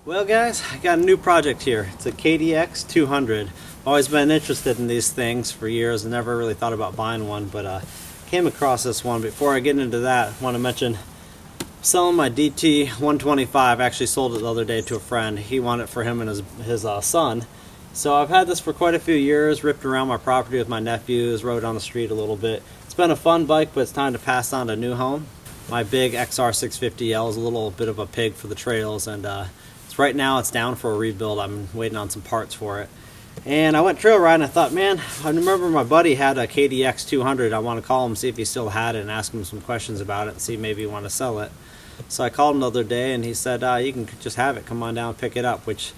Well guys, I got a new project here. It's a KDX200. Always been interested in these things for years and never really thought about buying one, but came across this one. Before I get into that, I want to mention selling my DT125. I actually sold it the other day to a friend. He wanted it for him and his son. So I've had this for quite a few years, ripped around my property with my nephews, rode on the street a little bit. It's been a fun bike, but it's time to pass on to a new home. My big XR650L is a little bit of a pig for the trails, and right now it's down for a rebuild. I'm waiting on some parts for it. And I went trail riding. I thought, man, I remember my buddy had a KDX200. I want to call him, see if he still had it, and ask him some questions about it and see maybe he want to sell it. So I called him the other day and he said, you can just have it. Come on down and pick it up, which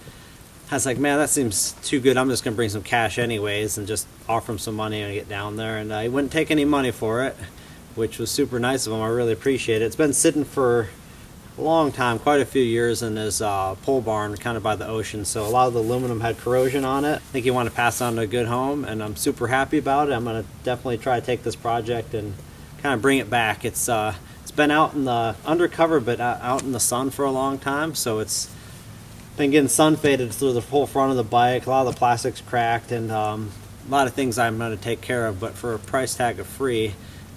I was like, man, that seems too good. I'm just going to bring some cash anyways and just offer him some money and get down there. And he wouldn't take any money for it, which was super nice of him. I really appreciate it. It's been sitting for a long time, quite a few years, in his pole barn kind of by the ocean, so a lot of the aluminum had corrosion on it. I think he wanted to pass on to a good home, and I'm super happy about it. I'm going to definitely try to take this project and kind of bring it back. It's been out in the undercover, but out in the sun for a long time, so it's been getting sun faded through the whole front of the bike. A lot of the plastic's cracked, and a lot of things I'm going to take care of, but for a price tag of free,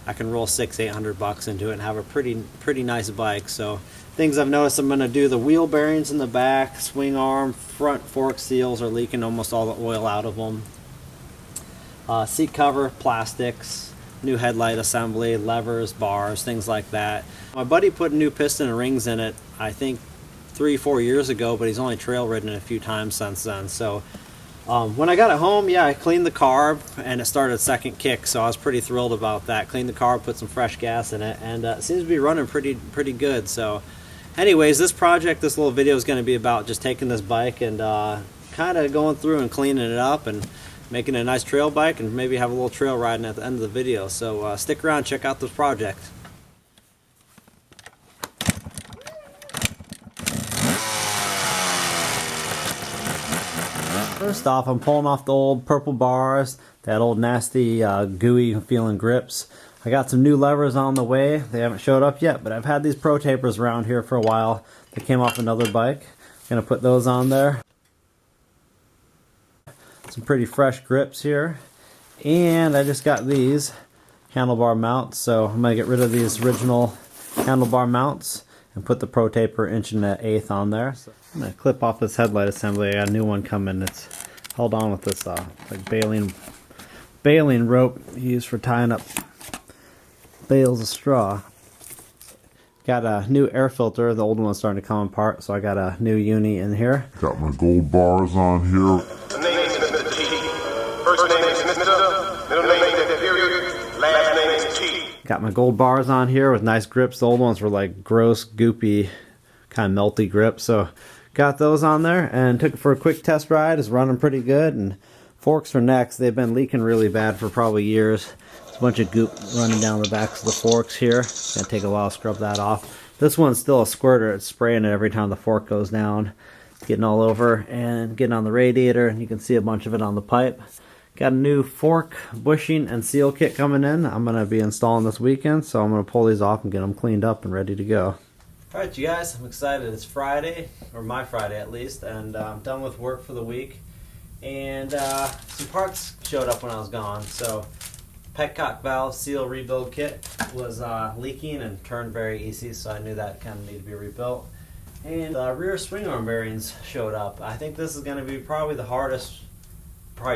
I can roll $600-800 into it and have a pretty nice bike. So things I've noticed, I'm going to do the wheel bearings in the back, swing arm, front fork seals are leaking almost all the oil out of them. Seat cover, plastics, new headlight assembly, levers, bars, things like that. My buddy put a new piston and rings in it, I think 3-4 years ago, but he's only trail ridden it a few times since then. So when I got it home, yeah, I cleaned the carb and it started second kick, so I was pretty thrilled about that. Cleaned the carb, put some fresh gas in it, and it seems to be running pretty good. So anyways, this little video is going to be about just taking this bike and kind of going through and cleaning it up and making it a nice trail bike, and maybe have a little trail riding at the end of the video. So stick around, check out this project. First off, I'm pulling off the old purple bars, that old nasty gooey feeling grips. I got some new levers on the way. They haven't showed up yet, but I've had these pro tapers around here for a while. They came off another bike. I'm gonna put those on there. Some pretty fresh grips here. And I just got these handlebar mounts, so I'm gonna get rid of these original handlebar mounts and put the pro taper 1/8" on there. So I'm gonna clip off this headlight assembly. I got a new one coming. It's held on with this like baling rope used for tying up bales of straw. Got a new air filter. The old one's starting to come apart, so I got a new uni in here. Got my gold bars on here. The name is Mr. T. First name is Mr. Middle name is Period. Last name is T. Got my gold bars on here with nice grips. The old ones were like gross, goopy, kind of melty grips. So got those on there and took it for a quick test ride. It's running pretty good. And forks for next. They've been leaking really bad for probably years. There's a bunch of goop running down the backs of the forks here. It's gonna take a while to scrub that off. This one's still a squirter. It's spraying it every time the fork goes down. It's getting all over and getting on the radiator. And you can see a bunch of it on the pipe. Got a new fork bushing and seal kit coming in. I'm going to be installing this weekend, so I'm going to pull these off and get them cleaned up and ready to go. Alright you guys, I'm excited. It's Friday, or my Friday at least, and I'm done with work for the week. And some parts showed up when I was gone. So petcock valve seal rebuild kit was leaking and turned very easy, so I knew that kind of needed to be rebuilt. And rear swing arm bearings showed up. I think this is going to be probably the hardest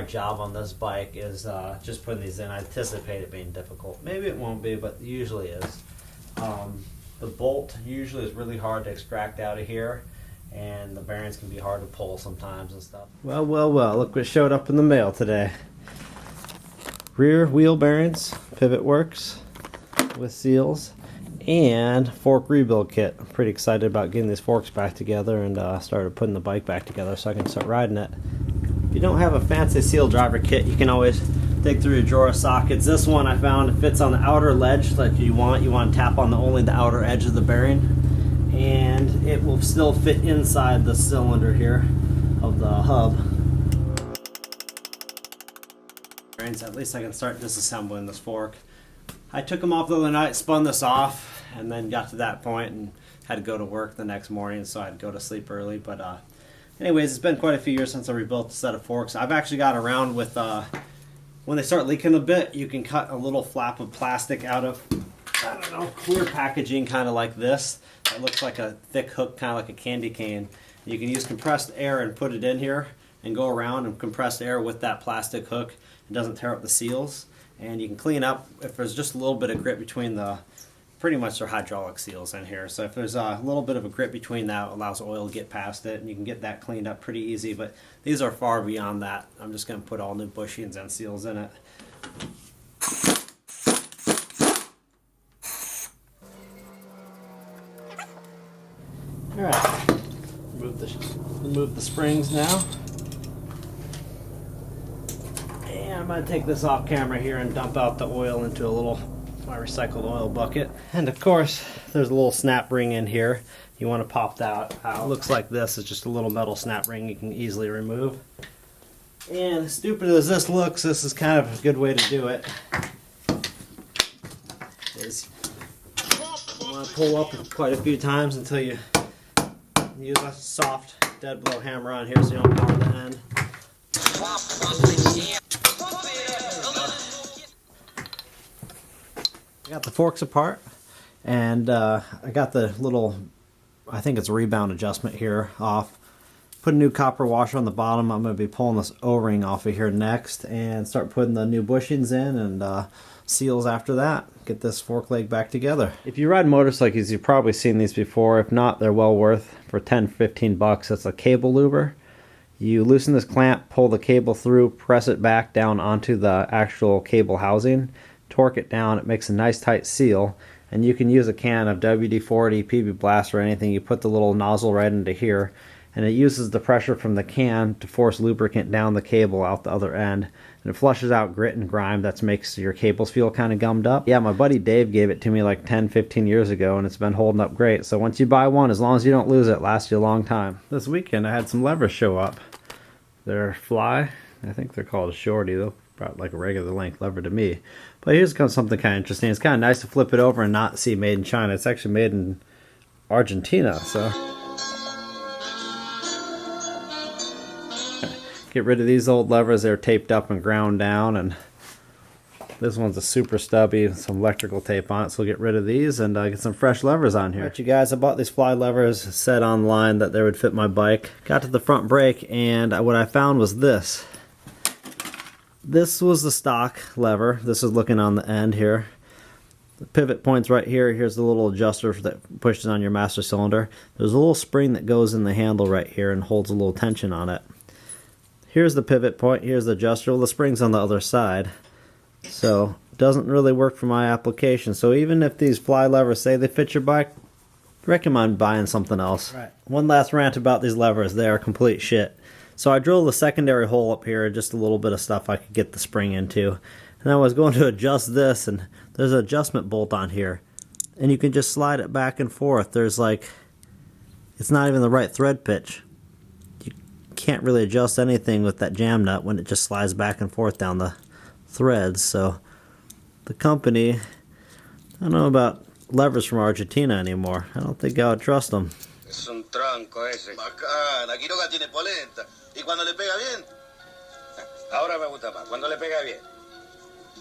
job on this bike, is just putting these in. I anticipate it being difficult. Maybe it won't be, but it usually is. The bolt usually is really hard to extract out of here, and the bearings can be hard to pull sometimes and stuff. Well, look what showed up in the mail today. Rear wheel bearings, pivot works with seals, and fork rebuild kit. I'm pretty excited about getting these forks back together and started putting the bike back together so I can start riding it. If you don't have a fancy seal driver kit, you can always dig through your drawer sockets. This one I found, it fits on the outer ledge like you want. You want to tap on only the outer edge of the bearing, and it will still fit inside the cylinder here of the hub. At least I can start disassembling this fork. I took them off the other night, spun this off, and then got to that point and had to go to work the next morning, so I had to go to sleep early. But anyways, it's been quite a few years since I rebuilt a set of forks. I've actually got around with, when they start leaking a bit, you can cut a little flap of plastic out of, I don't know, clear packaging, kind of like this. It looks like a thick hook, kind of like a candy cane. You can use compressed air and put it in here and go around and compressed air with that plastic hook. It doesn't tear up the seals. And you can clean up if there's just a little bit of grit between the, pretty much they're hydraulic seals in here. So if there's a little bit of a grit between that, it allows oil to get past it, and you can get that cleaned up pretty easy. But these are far beyond that. I'm just going to put all new bushings and seals in it. Alright, remove the springs now. And I'm going to take this off camera here and dump out the oil into my recycled oil bucket. And of course, there's a little snap ring in here. You want to pop that out. It looks like this. It's just a little metal snap ring you can easily remove. And as stupid as this looks, this is kind of a good way to do it. You want to pull up quite a few times until you use a soft dead blow hammer on here so you don't pound the end. I got the forks apart, and I got the little, I think it's a rebound adjustment here off. Put a new copper washer on the bottom. I'm going to be pulling this O-ring off of here next and start putting the new bushings in and seals after that. Get this fork leg back together. If you ride motorcycles, you've probably seen these before. If not, they're well worth for 10-15 bucks. It's a cable luber. You loosen this clamp, pull the cable through, press it back down onto the actual cable housing, torque it down. It makes a nice tight seal, and you can use a can of WD-40, PB Blast, or anything. You put the little nozzle right into here, and it uses the pressure from the can to force lubricant down the cable out the other end, and it flushes out grit and grime that makes your cables feel kind of gummed up. Yeah, my buddy Dave gave it to me like 10-15 years ago, and it's been holding up great. So once you buy one, as long as you don't lose it, it lasts you a long time. This weekend I had some levers show up. They're fly. I think they're called a shorty. They're about like a regular length lever to me. But here's something kind of interesting. It's kind of nice to flip it over and not see made in China. It's actually made in Argentina, so get rid of these old levers. They're taped up and ground down, and this one's a super stubby, some electrical tape on it, so we'll get rid of these and get some fresh levers on here. Alright, you guys, I bought these fly levers, said online that they would fit my bike. Got to the front brake, and what I found was this. This was the stock lever. This is looking on the end here. The pivot point's right here. Here's the little adjuster that pushes on your master cylinder. There's a little spring that goes in the handle right here and holds a little tension on it. Here's the pivot point, here's the adjuster. Well, the spring's on the other side, so it doesn't really work for my application. So even if these fly levers say they fit your bike, recommend buying something else. Right. One last rant about these levers. They are complete shit. So I drilled a secondary hole up here, just a little bit of stuff I could get the spring into. And I was going to adjust this, and there's an adjustment bolt on here. And you can just slide it back and forth. There's like, it's not even the right thread pitch. Can't really adjust anything with that jam nut when it just slides back and forth down the threads. So the company, I don't know about levers from Argentina anymore. I don't think I would trust them. Es un tronco ese. Bacán, aquí Quiroga tiene polenta. ¿Y cuando le pega bien? Ahora me gusta más, cuando le pega bien.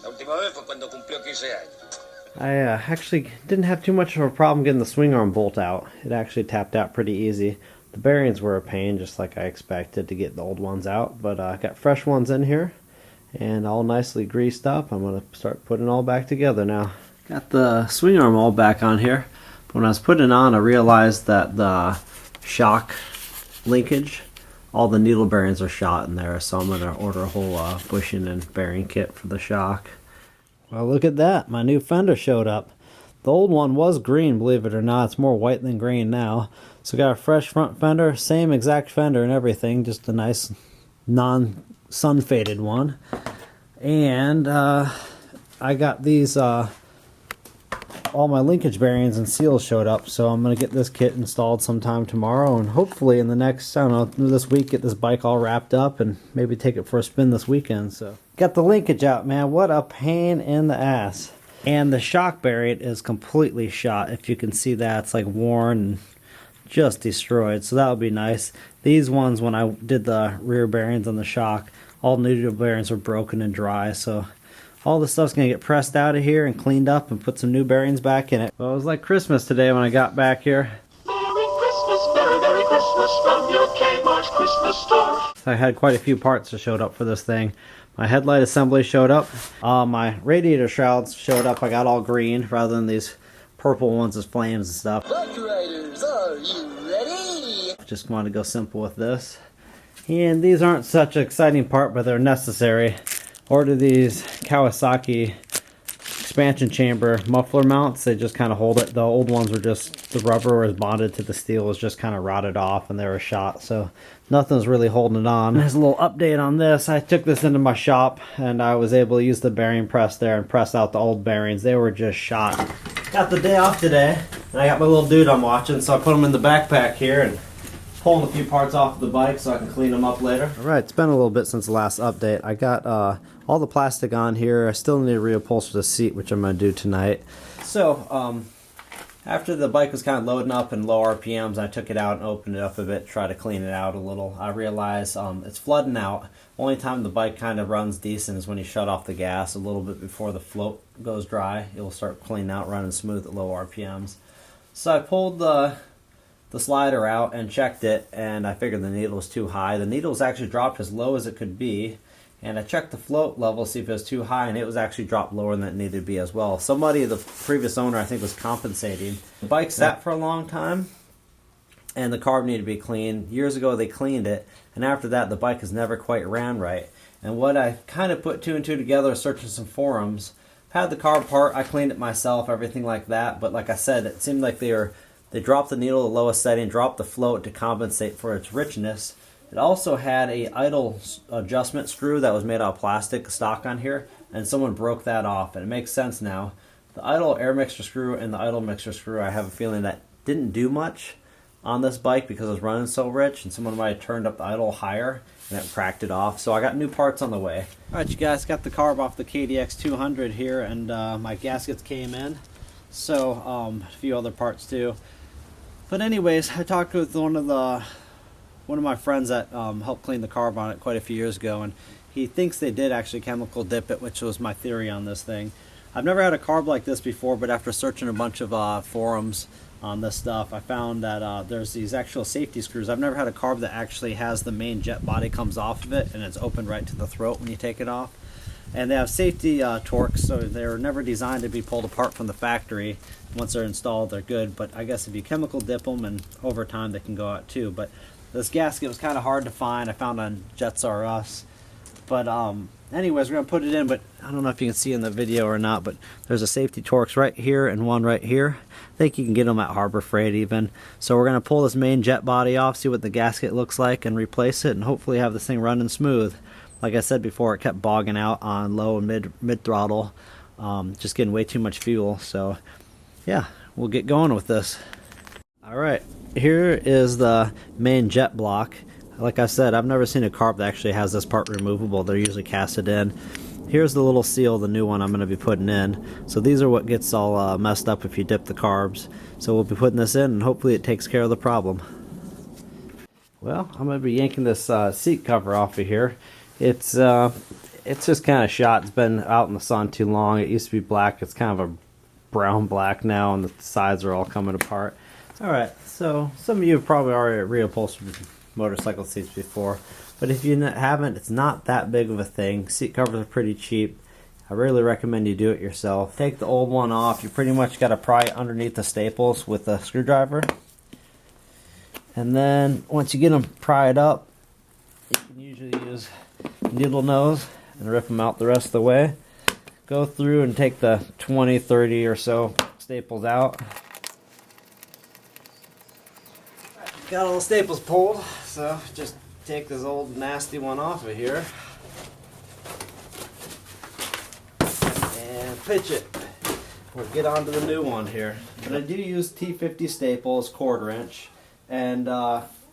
La última vez fue cuando cumplió 15 años. I actually didn't have too much of a problem getting the Swingarm bolt out. It actually tapped out pretty easy. The bearings were a pain, just like I expected, to get the old ones out, but I got fresh ones in here and all nicely greased up. I'm going to start putting it all back together now. Got the Swingarm all back on here, but when I was putting it on, I realized that the shock linkage, all the needle bearings are shot in there, so I'm going to order a whole bushing and bearing kit for the shock. Well, look at that. My new fender showed up. The old one was green, believe it or not. It's more white than green now. So got a fresh front fender, same exact fender and everything, just a nice non-sun faded one. And I got these, all my linkage bearings and seals showed up, so I'm going to get this kit installed sometime tomorrow, and hopefully in the next, I don't know, this week get this bike all wrapped up and maybe take it for a spin this weekend. So got the linkage out, man. What a pain in the ass. And the shock bearing is completely shot. If you can see that, it's like worn and just destroyed. So that would be nice. These ones, when I did the rear bearings on the shock, all neutral bearings were broken and dry. So all the stuff's going to get pressed out of here and cleaned up and put some new bearings back in it. Well, it was like Christmas today when I got back here. Merry Christmas, Merry Christmas from your Kmart Christmas store. I had quite a few parts that showed up for this thing. My headlight assembly showed up. My radiator shrouds showed up. I got all green rather than these purple ones as flames and stuff. Bike riders, are you ready? Just want to go simple with this. And these aren't such an exciting part, but they're necessary. Ordered these Kawasaki expansion chamber muffler mounts. They just kind of hold it. The old ones were just, the rubber was bonded to the steel was just kind of rotted off and they were shot. So nothing's really holding it on. There's a little update on this. I took this into my shop and I was able to use the bearing press there and press out the old bearings. They were just shot. Got the day off today and I got my little dude I'm watching, so I put him in the backpack here and pulling a few parts off the bike so I can clean them up later. Alright, it's been a little bit since the last update. I got all the plastic on here. I still need to reupholster the seat, which I'm going to do tonight. So, after the bike was kind of loading up and low RPMs, I took it out and opened it up a bit, try to clean it out a little. I realized it's flooding out. Only time the bike kind of runs decent is when you shut off the gas a little bit before the float goes dry. It'll start cleaning out, running smooth at low RPMs. So I pulled the slider out and checked it, and I figured the needle was too high. The needle was actually dropped as low as it could be, and I checked the float level to see if it was too high, and it was actually dropped lower than it needed to be as well. Somebody, the previous owner, I think, was compensating. The bike sat for a long time, and the carb needed to be cleaned. Years ago, they cleaned it, and after that, the bike has never quite ran right. And what I kind of put two and two together, searching some forums, had the carb part, I cleaned it myself, everything like that, but like I said, it seemed like they dropped the needle to the lowest setting, dropped the float to compensate for its richness. It also had a idle adjustment screw that was made out of plastic stock on here, and someone broke that off, and it makes sense now. The idle air mixture screw and the idle mixture screw, I have a feeling that didn't do much on this bike because it was running so rich, and someone might have turned up the idle higher and it cracked it off. So I got new parts on the way. Alright, you guys, got the carb off the KDX200 here, and my gaskets came in. So a few other parts too. But anyways, I talked with one of my friends that helped clean the carb on it quite a few years ago, and he thinks they did actually chemical dip it, which was my theory on this thing. I've never had a carb like this before, but after searching a bunch of forums on this stuff, I found that there's these actual safety screws. I've never had a carb that actually has the main jet body comes off of it and it's open right to the throat when you take it off. And they have safety torques, so they're never designed to be pulled apart from the factory. Once they're installed, they're good, but I guess if you chemical dip them, and over time they can go out too. But this gasket was kind of hard to find. I found on Jets R Us. But anyways, we're going to put it in, but I don't know if you can see in the video or not, but there's a safety Torx right here and one right here. I think you can get them at Harbor Freight even. So we're going to pull this main jet body off, see what the gasket looks like, and replace it, and hopefully have this thing running smooth. Like I said before, it kept bogging out on low and mid throttle, just getting way too much fuel. So yeah, we'll get going with this. Alright, here is the main jet block. Like I said, I've never seen a carb that actually has this part removable. They're usually casted in. Here's the little seal, the new one I'm going to be putting in. So these are what gets all messed up if you dip the carbs. So we'll be putting this in, and hopefully it takes care of the problem. Well, I'm going to be yanking this seat cover off of here. It's just kind of shot. It's been out in the sun too long. It used to be black. It's kind of a brown black now, and the sides are all coming apart. Alright, so some of you have probably already reupholstered motorcycle seats before, but if you haven't, it's not that big of a thing. Seat covers are pretty cheap. I really recommend you do it yourself. Take the old one off. You pretty much got to pry it underneath the staples with a screwdriver. And then once you get them pried up, you can usually use needle nose and rip them out the rest of the way. Go through and take the 20, 30 or so staples out. Got all the staples pulled, so just take this old nasty one off of here and pitch it. We'll get onto the new one here. But I do use T50 staples, 1/4 inch, and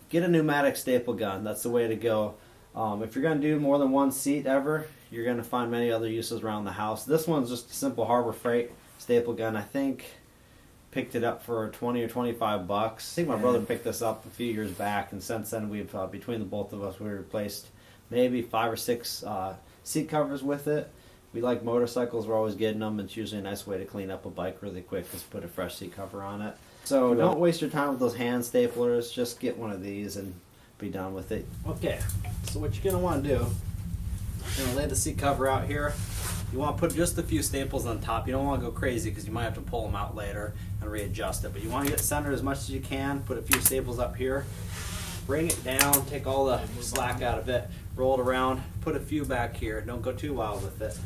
get a pneumatic staple gun. That's the way to go. If you're going to do more than one seat ever, you're going to find many other uses around the house. This one's just a simple Harbor Freight staple gun. I think picked it up for 20 or 25 bucks. I think my brother picked this up a few years back, and since then we've between the both of us we replaced maybe 5 or 6 seat covers with it. We like motorcycles, we're always getting them. It's usually a nice way to clean up a bike really quick, just put a fresh seat cover on it. So don't waste your time with those hand staplers, just get one of these and be done with it. Okay, so what you're gonna want to do, you're gonna lay the seat cover out here. You want to put just a few staples on top. You don't want to go crazy because you might have to pull them out later and readjust it. But you want to get centered as much as you can. Put a few staples up here. Bring it down. Take all the slack out of it. Roll it around. Put a few back here. Don't go too wild with it.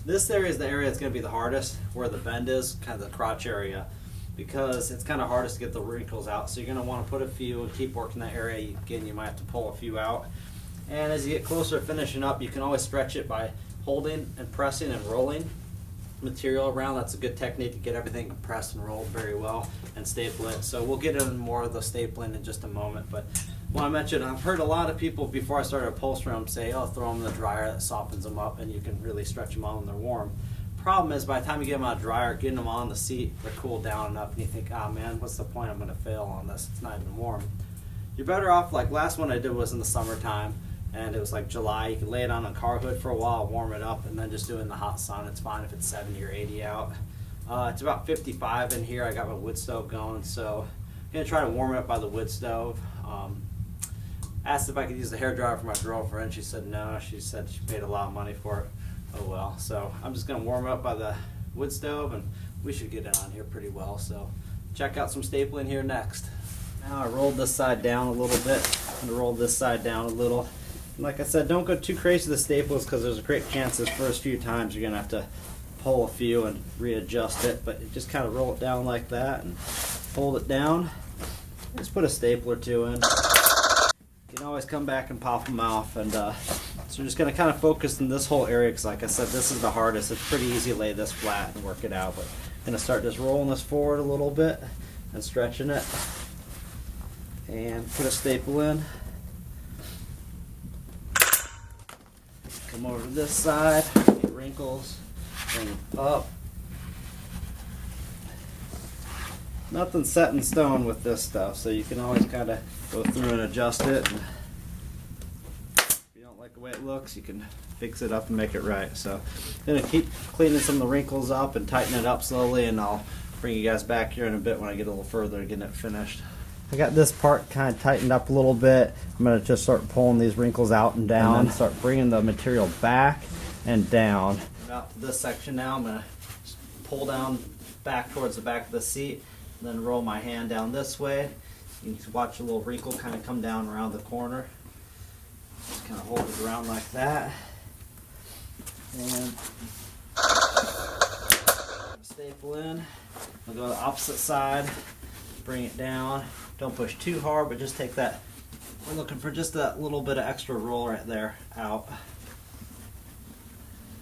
This area is the area that's going to be the hardest, where the bend is, kind of the crotch area, because it's kind of hardest to get the wrinkles out. So you're going to want to put a few and keep working that area. Again, you might have to pull a few out. And as you get closer to finishing up, you can always stretch it by holding and pressing and rolling material around. That's a good technique to get everything compressed and rolled very well and staple it. So we'll get into more of the stapling in just a moment. But when I mentioned, I've heard a lot of people before I started upholstering them say, oh, throw them in the dryer, that softens them up and you can really stretch them out when they're warm. Problem is, by the time you get them out of the dryer, getting them on the seat, they're cooled down enough and you think, oh man, what's the point? I'm going to fail on this. It's not even warm. You're better off, like last one I did was in the summertime. And it was like July. You can lay it on a car hood for a while, warm it up, and then just do it in the hot sun. It's fine if it's 70 or 80 out. It's about 55 in here. I got my wood stove going, so I'm going to try to warm it up by the wood stove. Asked if I could use the hairdryer for my girlfriend. She said no. She said she paid a lot of money for it. Oh well. So I'm just going to warm it up by the wood stove, and we should get it on here pretty well. So check out some stapling here next. Now I rolled this side down a little bit. I'm going to roll this side down a little. Like I said, don't go too crazy with the staples because there's a great chance this first few times you're going to have to pull a few and readjust it. But you just kind of roll it down like that and hold it down. Just put a staple or two in. You can always come back and pop them off. And so we're just going to kind of focus in this whole area because like I said, this is the hardest. It's pretty easy to lay this flat and work it out. But I'm going to start just rolling this forward a little bit and stretching it. And put a staple in. Come over to this side, get wrinkles, bring it up. Nothing's set in stone with this stuff, so you can always kind of go through and adjust it. And if you don't like the way it looks, you can fix it up and make it right. So I'm going to keep cleaning some of the wrinkles up and tighten it up slowly, and I'll bring you guys back here in a bit when I get a little further getting it finished. I got this part kind of tightened up a little bit. I'm going to just start pulling these wrinkles out and down, and then start bringing the material back and down. About to this section now, I'm going to pull down back towards the back of the seat, and then roll my hand down this way. You can watch a little wrinkle kind of come down around the corner. Just kind of hold it around like that. And staple in. I'll go to the opposite side, bring it down. Don't push too hard, but just take that. We're looking for just that little bit of extra roll right there out.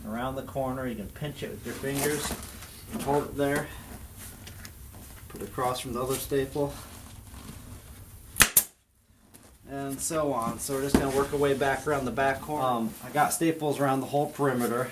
Around the corner, you can pinch it with your fingers. Hold it there. Put it across from the other staple. And so on. So we're just going to work our way back around the back corner. I got staples around the whole perimeter.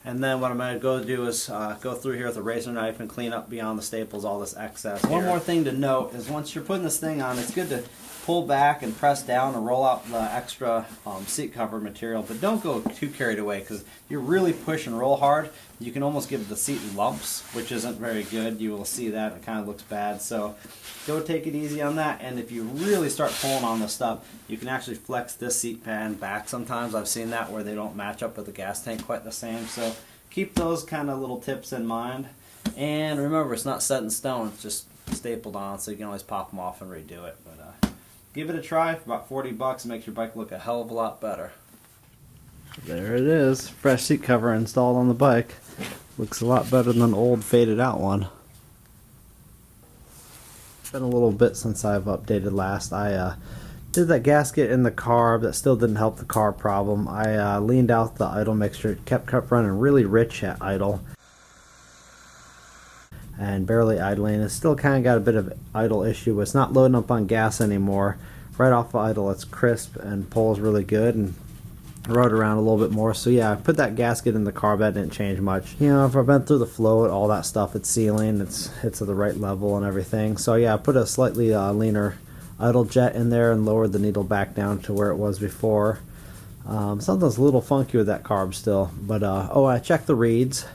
And then what I'm going to go do is go through here with a razor knife and clean up beyond the staples all this excess. One more thing to note is once you're putting this thing on, it's good to pull back and press down and roll out the extra seat cover material, but don't go too carried away because you're really push and roll hard. You can almost give the seat lumps, which isn't very good. You will see that. It kind of looks bad. So go take it easy on that, and if you really start pulling on this stuff, you can actually flex this seat pan back sometimes. I've seen that where they don't match up with the gas tank quite the same. So keep those kind of little tips in mind. And remember, it's not set in stone. It's just stapled on, so you can always pop them off and redo it. But give it a try for about 40 bucks and makes your bike look a hell of a lot better. There it is. Fresh seat cover installed on the bike. Looks a lot better than an old faded out one. It's been a little bit since I've updated last. I did that gasket in the carb. That still didn't help the carb problem. I leaned out the idle mixture. It kept running really rich at idle. And barely idling. It's still kind of got a bit of idle issue, but it's not loading up on gas anymore. Right off of idle, it's crisp and pulls really good. And rode around a little bit more. So yeah, I put that gasket in the carb. That didn't change much. You know, if I've been through the float, all that stuff, it's sealing, it's at the right level and everything. So yeah, I put a slightly leaner idle jet in there and lowered the needle back down to where it was before. Something's a little funky with that carb still, but oh, I checked the reeds.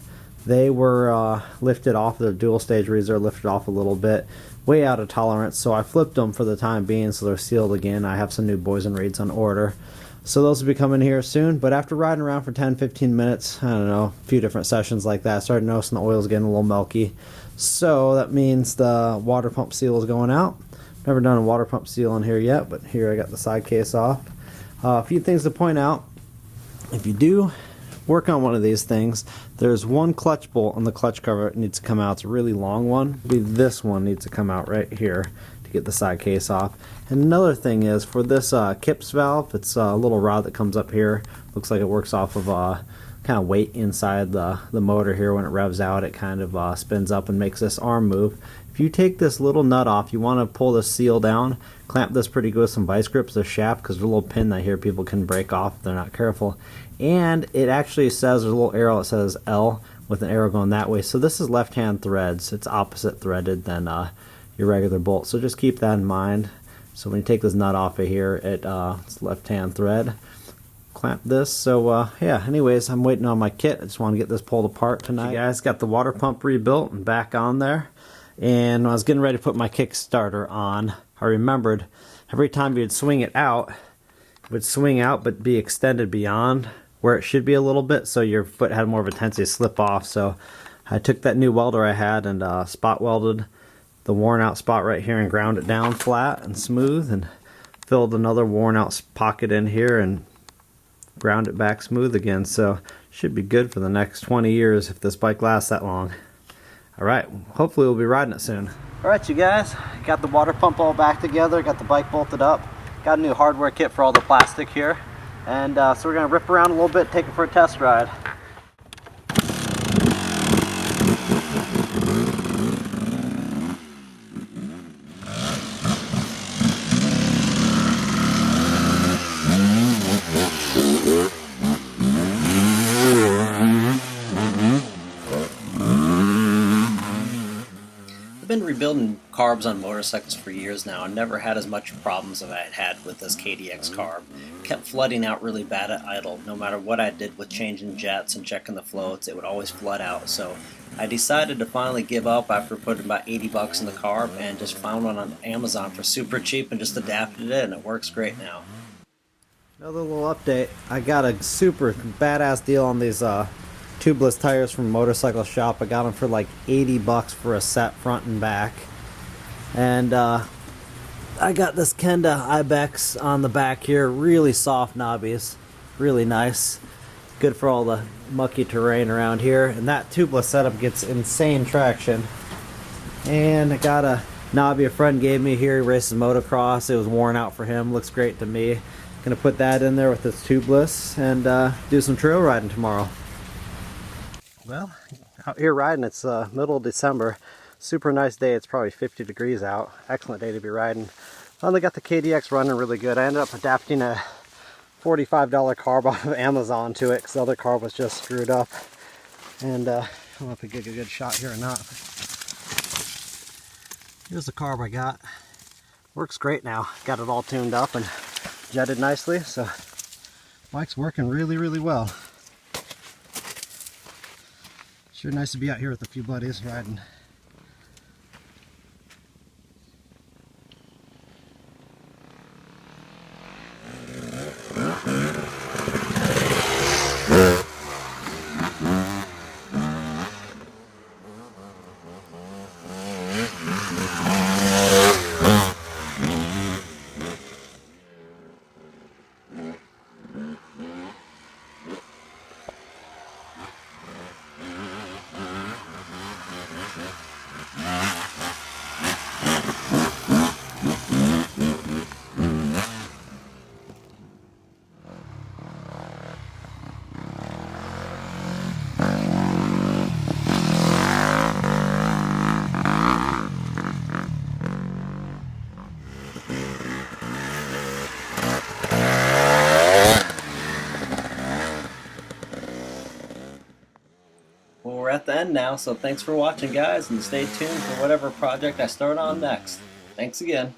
They were lifted off. The dual stage reeds are lifted off a little bit, way out of tolerance, so I flipped them for the time being, so they're sealed again. I have some new Boysen reeds on order, so those will be coming here soon. But after riding around for 10-15 minutes, I don't know, a few different sessions like that, I started noticing the oil's getting a little milky, so that means the water pump seal is going out. Never done a water pump seal in here yet, but here I got the side case off. A few things to point out: if you do work on one of these things, there's one clutch bolt on the clutch cover that needs to come out. It's a really long one. This one needs to come out right here to get the side case off. And another thing is, for this Kips valve, it's a little rod that comes up here. Looks like it works off of kind of weight inside the motor here. When it revs out, it kind of spins up and makes this arm move. If you take this little nut off, you want to pull this seal down, clamp this pretty good with some vice grips, the shaft, because there's a little pin that here people can break off if they're not careful. And it actually says, there's a little arrow that says L with an arrow going that way. So this is left-hand threads. It's opposite threaded than your regular bolt. So just keep that in mind. So when you take this nut off of here, it's left-hand thread. Clamp this. So yeah, anyways, I'm waiting on my kit. I just want to get this pulled apart tonight. You guys, got the water pump rebuilt and back on there. And when I was getting ready to put my Kickstarter on, I remembered every time you'd swing it out, it would swing out but be extended beyond where it should be a little bit, so your foot had more of a tendency to slip off. So I took that new welder I had and spot welded the worn out spot right here and ground it down flat and smooth, and filled another worn out pocket in here and ground it back smooth again. So should be good for the next 20 years if this bike lasts that long. Alright, hopefully we'll be riding it soon. Alright you guys, got the water pump all back together, got the bike bolted up, got a new hardware kit for all the plastic here, and so we're going to rip around a little bit, take it for a test ride. I've been rebuilding carbs on motorcycles for years now and never had as much problems as I had with this KDX carb. Kept flooding out really bad at idle. No matter what I did with changing jets and checking the floats, it would always flood out. So I decided to finally give up after putting about 80 bucks in the carb, and just found one on Amazon for super cheap and just adapted it, and it works great now. Another little update. I got a super badass deal on these tubeless tires from Motorcycle Shop. I got them for like 80 bucks for a set, front and back. And I got this Kenda Ibex on the back here. Really soft knobbies. Really nice. Good for all the mucky terrain around here. And that tubeless setup gets insane traction. And I got a knobby a friend gave me here. He races motocross. It was worn out for him. Looks great to me. Gonna put that in there with this tubeless and do some trail riding tomorrow. Well, out here riding, it's middle of December. Super nice day. It's probably 50 degrees out. Excellent day to be riding. Finally got the KDX running really good. I ended up adapting a $45 carb off of Amazon to it because the other carb was just screwed up. And I don't know if we get a good shot here or not. Here's the carb I got. Works great now. Got it all tuned up and jetted nicely, so bike's working really, really well. Sure nice to be out here with a few buddies riding. at the end now, so thanks for watching, guys, and stay tuned for whatever project I start on next. Thanks again.